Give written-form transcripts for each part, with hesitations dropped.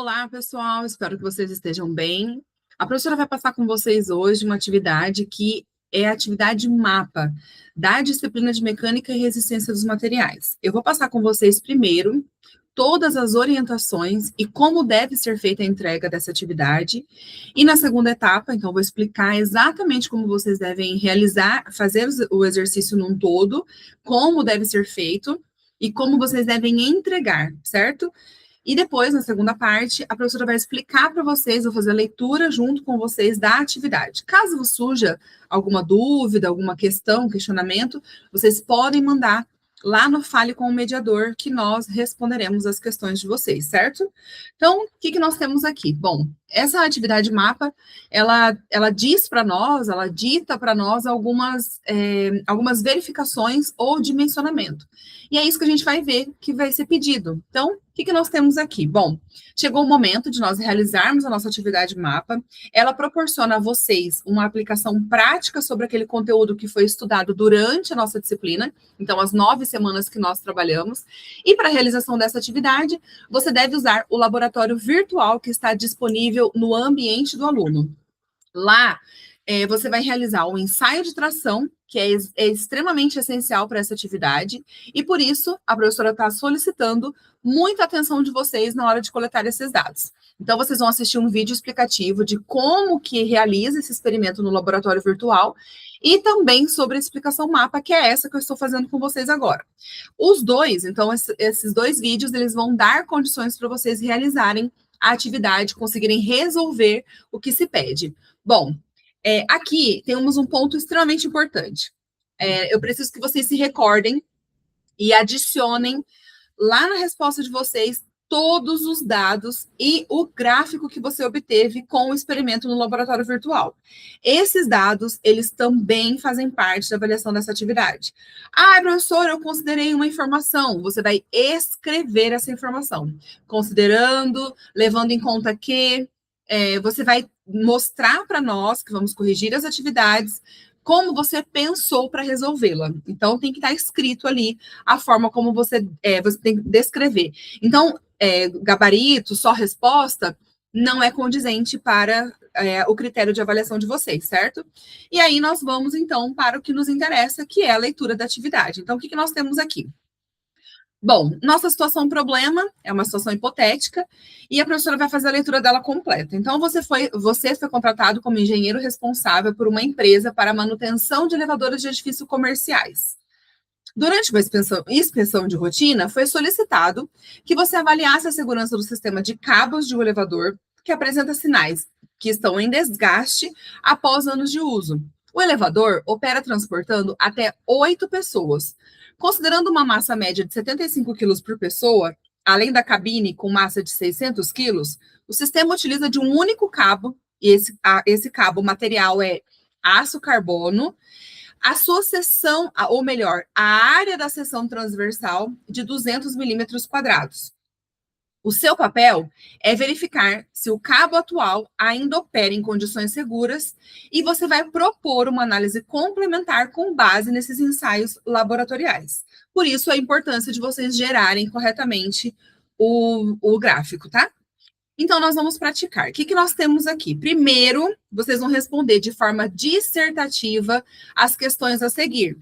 Olá, pessoal, espero que vocês estejam bem. A professora vai passar com vocês hoje uma atividade que é a atividade MAPA, da disciplina de Mecânica e Resistência dos Materiais. Eu vou passar com vocês primeiro todas as orientações e como deve ser feita a entrega dessa atividade. E na segunda etapa, então, vou explicar exatamente como vocês devem realizar, fazer o exercício num todo, como deve ser feito e como vocês devem entregar, certo? E depois, na segunda parte, a professora vai explicar para vocês, vou fazer a leitura junto com vocês da atividade. Caso vos surja alguma dúvida, alguma questão, questionamento, vocês podem mandar lá no Fale com o Mediador, que nós responderemos as questões de vocês, certo? Então, o que nós temos aqui? Bom, essa atividade mapa, ela diz para nós, ela dita para nós algumas verificações ou dimensionamento. E é isso que a gente vai ver que vai ser pedido. Então, o que nós temos aqui? Bom, chegou o momento de nós realizarmos a nossa atividade mapa. Ela proporciona a vocês uma aplicação prática sobre aquele conteúdo que foi estudado durante a nossa disciplina, então, as 9 semanas que nós trabalhamos. E para a realização dessa atividade, você deve usar o laboratório virtual que está disponível no ambiente do aluno. Lá, você vai realizar um ensaio de tração, que é extremamente essencial para essa atividade, e por isso a professora está solicitando muita atenção de vocês na hora de coletar esses dados. Então, vocês vão assistir um vídeo explicativo de como que realiza esse experimento no laboratório virtual, e também sobre a explicação mapa, que é essa que eu estou fazendo com vocês agora. Os dois, então, esses dois vídeos, eles vão dar condições para vocês realizarem a atividade, conseguirem resolver o que se pede. Bom, aqui temos um ponto extremamente importante. Eu preciso que vocês se recordem e adicionem lá na resposta de vocês todos os dados e o gráfico que você obteve com o experimento no laboratório virtual. Esses dados, eles também fazem parte da avaliação dessa atividade. Ah, professor, eu considerei uma informação. Você vai escrever essa informação, considerando, levando em conta que você vai mostrar para nós, que vamos corrigir as atividades, como você pensou para resolvê-la. Então, tem que estar escrito ali a forma como você tem que descrever. Então, gabarito, só resposta, não é condizente para o critério de avaliação de vocês, certo? E aí, nós vamos, então, para o que nos interessa, que é a leitura da atividade. Então, o que nós temos aqui? Bom, nossa situação problema é uma situação hipotética e a professora vai fazer a leitura dela completa. Então, você foi contratado como engenheiro responsável por uma empresa para a manutenção de elevadores de edifícios comerciais. Durante uma inspeção de rotina, foi solicitado que você avaliasse a segurança do sistema de cabos de um elevador que apresenta sinais que estão em desgaste após anos de uso. O elevador opera transportando até 8 pessoas. Considerando uma massa média de 75 quilos por pessoa, além da cabine com massa de 600 quilos, o sistema utiliza de um único cabo, e esse cabo material é aço carbono, a sua seção, ou melhor, a área da seção transversal de 200 milímetros quadrados. O seu papel é verificar se o cabo atual ainda opera em condições seguras e você vai propor uma análise complementar com base nesses ensaios laboratoriais. Por isso, a importância de vocês gerarem corretamente o gráfico, tá? Então, nós vamos praticar. O que nós temos aqui? Primeiro, vocês vão responder de forma dissertativa as questões a seguir.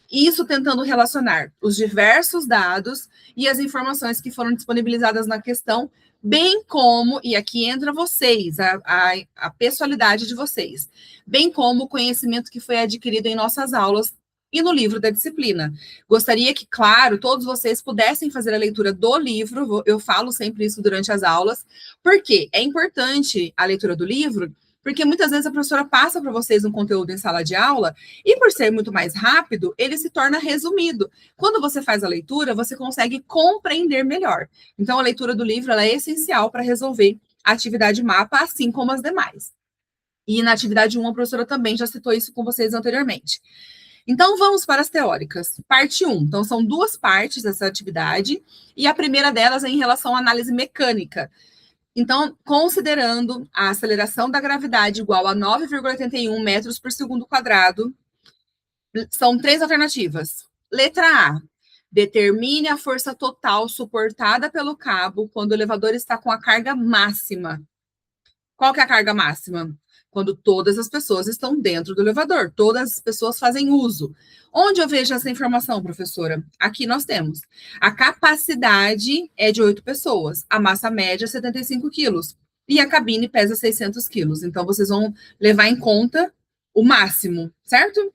Isso tentando relacionar os diversos dados e as informações que foram disponibilizadas na questão, bem como, e aqui entra vocês, a pessoalidade de vocês, bem como o conhecimento que foi adquirido em nossas aulas e no livro da disciplina. Gostaria que, claro, todos vocês pudessem fazer a leitura do livro, eu falo sempre isso durante as aulas, porque é importante a leitura do livro, porque muitas vezes a professora passa para vocês um conteúdo em sala de aula e, por ser muito mais rápido, ele se torna resumido. Quando você faz a leitura, você consegue compreender melhor. Então, a leitura do livro ela é essencial para resolver a atividade mapa, assim como as demais. E na atividade 1, a professora também já citou isso com vocês anteriormente. Então, vamos para as teóricas. Parte 1. Então, são 2 partes dessa atividade, e a primeira delas é em relação à análise mecânica. Então, considerando a aceleração da gravidade igual a 9,81 metros por segundo quadrado, são 3 alternativas. Letra A, Determine a força total suportada pelo cabo quando o elevador está com a carga máxima. Qual que é a carga máxima? Quando todas as pessoas estão dentro do elevador, todas as pessoas fazem uso. Onde eu vejo essa informação, professora? Aqui nós temos. A capacidade é de 8 pessoas, a massa média é 75 quilos e a cabine pesa 600 quilos. Então, vocês vão levar em conta o máximo, certo?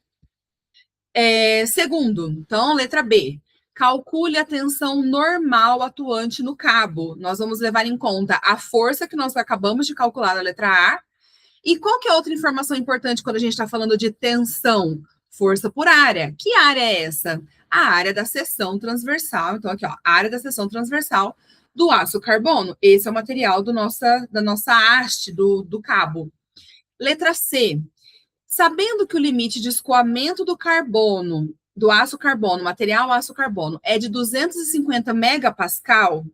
Segundo, então, letra B. Calcule a tensão normal atuante no cabo. Nós vamos levar em conta a força que nós acabamos de calcular na letra A. E qual que é outra informação importante quando a gente está falando de tensão? Força por área. Que área é essa? A área da seção transversal. Então, aqui, ó, a área da seção transversal do aço carbono. Esse é o material da nossa haste do cabo. Letra C. Sabendo que o limite de escoamento do carbono, do aço carbono, material aço carbono, é de 250 megapascal,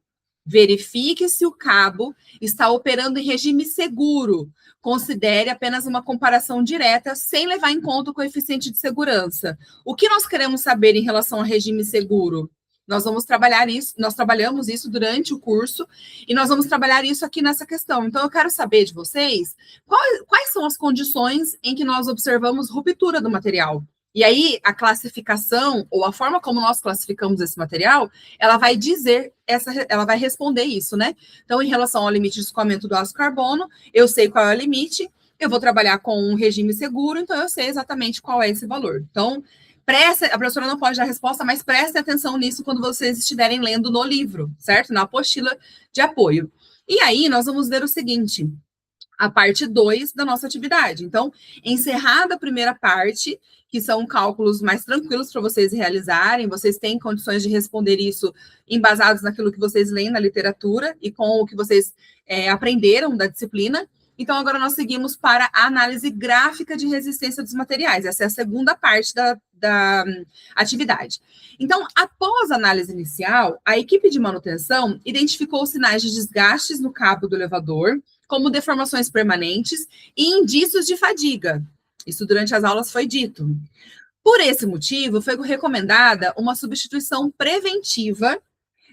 verifique se o cabo está operando em regime seguro. Considere apenas uma comparação direta, sem levar em conta o coeficiente de segurança. O que nós queremos saber em relação a regime seguro? Nós vamos trabalhar isso, nós trabalhamos isso durante o curso, e nós vamos trabalhar isso aqui nessa questão. Então, eu quero saber de vocês quais são as condições em que nós observamos ruptura do material. E aí, a classificação, ou a forma como nós classificamos esse material, ela vai dizer, ela vai responder isso, né? Então, em relação ao limite de escoamento do aço carbono, eu sei qual é o limite, eu vou trabalhar com um regime seguro, então eu sei exatamente qual é esse valor. Então, a professora não pode dar resposta, mas prestem atenção nisso quando vocês estiverem lendo no livro, certo? Na apostila de apoio. E aí, nós vamos ver o seguinte, a parte 2 da nossa atividade. Então, encerrada a primeira parte, que são cálculos mais tranquilos para vocês realizarem, vocês têm condições de responder isso embasados naquilo que vocês leem na literatura e com o que vocês aprenderam da disciplina. Então, agora nós seguimos para a análise gráfica de resistência dos materiais. Essa é a segunda parte da atividade. Então, após a análise inicial, a equipe de manutenção identificou os sinais de desgastes no cabo do elevador, como deformações permanentes e indícios de fadiga. Isso durante as aulas foi dito. Por esse motivo, foi recomendada uma substituição preventiva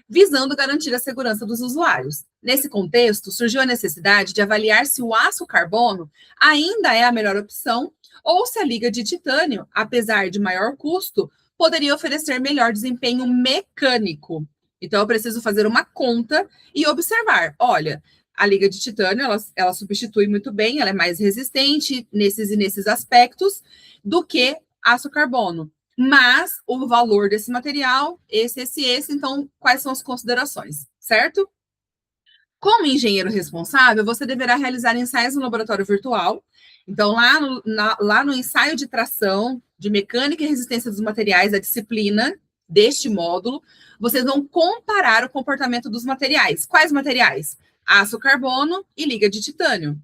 visando garantir a segurança dos usuários. Nesse contexto, surgiu a necessidade de avaliar se o aço carbono ainda é a melhor opção ou se a liga de titânio, apesar de maior custo, poderia oferecer melhor desempenho mecânico. Então, eu preciso fazer uma conta e observar. Olha, a liga de titânio, ela substitui muito bem, ela é mais resistente nesses e nesses aspectos do que aço carbono. Mas o valor desse material, esse, então, quais são as considerações, certo? Como engenheiro responsável, você deverá realizar ensaios no laboratório virtual. Então, lá no ensaio de tração, de mecânica e resistência dos materiais, a disciplina deste módulo, vocês vão comparar o comportamento dos materiais. Quais materiais? Aço carbono e liga de titânio.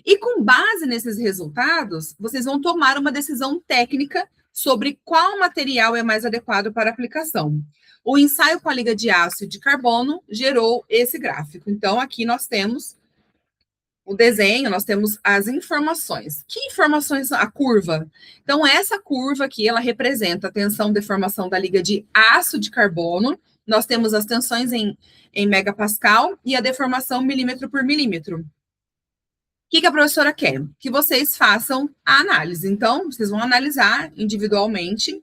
E com base nesses resultados, vocês vão tomar uma decisão técnica sobre qual material é mais adequado para aplicação. O ensaio com a liga de aço e de carbono gerou esse gráfico. Então, aqui nós temos o desenho, nós temos as informações. Que informações? A curva. Então, essa curva aqui, ela representa a tensão deformação da liga de aço de carbono. Nós temos as tensões em megapascal e a deformação milímetro por milímetro. O que a professora quer? Que vocês façam a análise. Então, vocês vão analisar individualmente.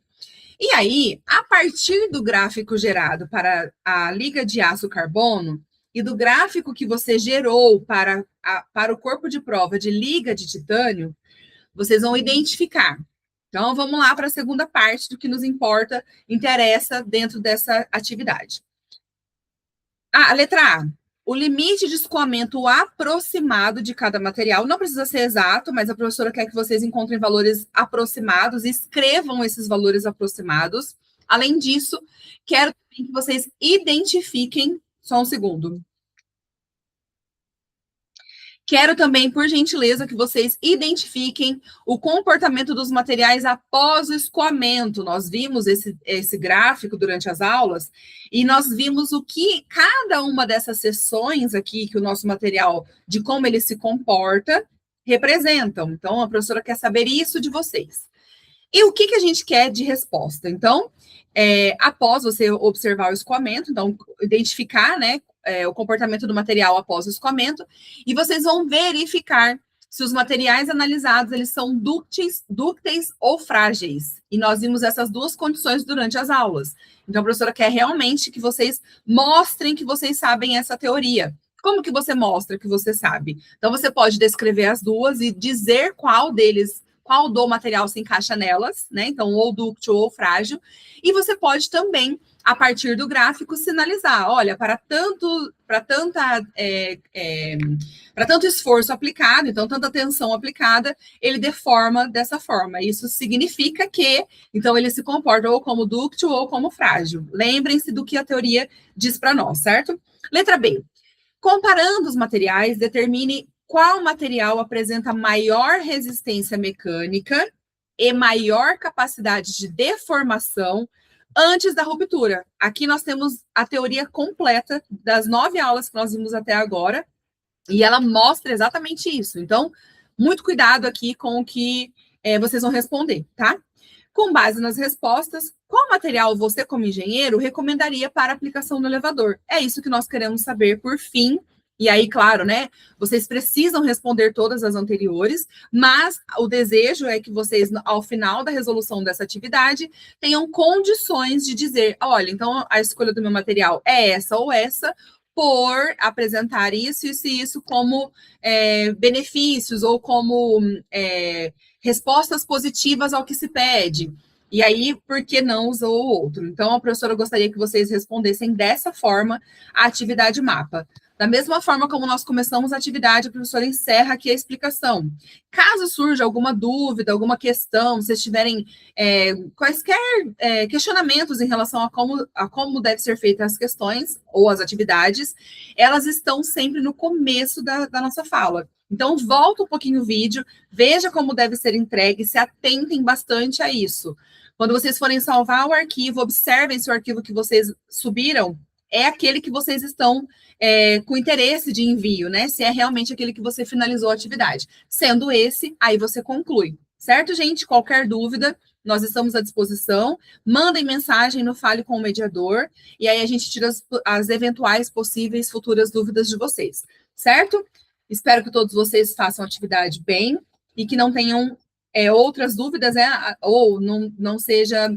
E aí, a partir do gráfico gerado para a liga de aço carbono e do gráfico que você gerou para o corpo de prova de liga de titânio, vocês vão identificar. Então, vamos lá para a segunda parte do que nos interessa dentro dessa atividade. A letra A. O limite de escoamento aproximado de cada material, não precisa ser exato, mas a professora quer que vocês encontrem valores aproximados, escrevam esses valores aproximados. Além disso, quero que vocês identifiquem, só um segundo. Quero também, por gentileza, que vocês identifiquem o comportamento dos materiais após o escoamento. Nós vimos esse gráfico durante as aulas e nós vimos o que cada uma dessas seções aqui, que o nosso material, de como ele se comporta, representam. Então, a professora quer saber isso de vocês. E o que a gente quer de resposta? Então, após você observar o escoamento, então, identificar, né, o comportamento do material após o escoamento, e vocês vão verificar se os materiais analisados eles são dúcteis ou frágeis. E nós vimos essas duas condições durante as aulas. Então, a professora quer realmente que vocês mostrem que vocês sabem essa teoria. Como que você mostra que você sabe? Então, você pode descrever as duas e dizer qual do material se encaixa nelas, né? Então, ou dúctil ou frágil. E você pode também, a partir do gráfico, sinalizar, olha, para tanto esforço aplicado, então tanta tensão aplicada, ele deforma dessa forma. Isso significa que, então, ele se comporta ou como dúctil ou como frágil. Lembrem-se do que a teoria diz para nós, certo? Letra B. Comparando os materiais, determine qual material apresenta maior resistência mecânica e maior capacidade de deformação antes da ruptura. Aqui nós temos a teoria completa das 9 aulas que nós vimos até agora, e ela mostra exatamente isso. Então, muito cuidado aqui com o que vocês vão responder, tá? Com base nas respostas, qual material você, como engenheiro, recomendaria para aplicação no elevador? É isso que nós queremos saber por fim. E aí, claro, né? Vocês precisam responder todas as anteriores, mas o desejo é que vocês, ao final da resolução dessa atividade, tenham condições de dizer: olha, então a escolha do meu material é essa ou essa, por apresentar isso e isso como benefícios ou como respostas positivas ao que se pede. E aí, por que não usou o outro? Então, a professora gostaria que vocês respondessem dessa forma a atividade mapa. Da mesma forma como nós começamos a atividade, a professora encerra aqui a explicação. Caso surja alguma dúvida, alguma questão, vocês tiverem quaisquer questionamentos em relação a como deve ser feitas as questões ou as atividades, elas estão sempre no começo da nossa fala. Então, volta um pouquinho o vídeo, veja como deve ser entregue, se atentem bastante a isso. Quando vocês forem salvar o arquivo, observem se o arquivo que vocês subiram é aquele que vocês estão com interesse de envio, né? Se é realmente aquele que você finalizou a atividade. Sendo esse, aí você conclui. Certo, gente? Qualquer dúvida, nós estamos à disposição. Mandem mensagem no Fale com o Mediador e aí a gente tira as eventuais possíveis futuras dúvidas de vocês. Certo? Espero que todos vocês façam a atividade bem e que não tenham outras dúvidas, né? Ou não seja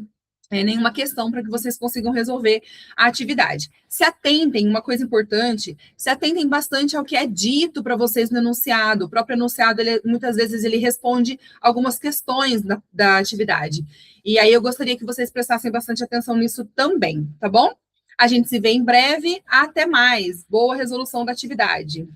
nenhuma questão para que vocês consigam resolver a atividade. Se atentem, uma coisa importante, se atentem bastante ao que é dito para vocês no enunciado. O próprio enunciado, muitas vezes, ele responde algumas questões da atividade. E aí eu gostaria que vocês prestassem bastante atenção nisso também, tá bom? A gente se vê em breve. Até mais. Boa resolução da atividade.